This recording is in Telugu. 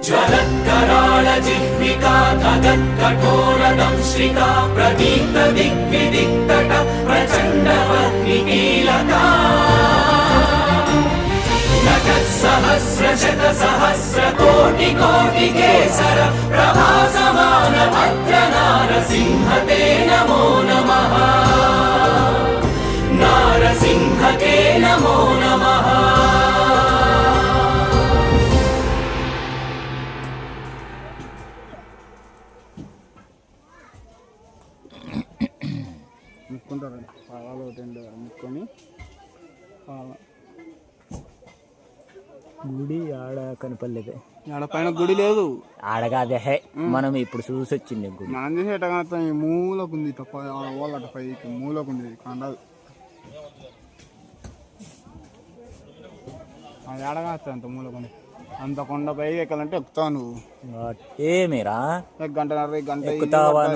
ज्वलत्कराळ जिह्विका धगत्कठोरदंश्रिका प्रदीप्त दिग्विदिक्तट प्रचण्डवह्निकीलका नटस्सहस्रशतसहस्रकोटिकोटिकेसर प्रभासमान भद्रनारसिंहते नमो नमः नारसिंहते नमो नमः ముక్కుంటారండి పాదాలు రెండు ముక్కొని గుడి ఆడ కనపడలేదు. ఆడ పైన గుడి లేదు, ఆడగాదే మనం ఇప్పుడు చూసి వచ్చింది గుడి. మనం చేసి ఎట్టగా ఈ మూలకు ఉంది వాళ్ళట పైకి మూలకు ఉంది కండదు అది ఆడగా అంత మూలకు ఉంది. అంత కొండ పైకి ఎక్కాలంటే ఎక్కుతావు నువ్వు. ఏమిరా గంటన్నర గంట ఎక్కుతావా నువ్వు?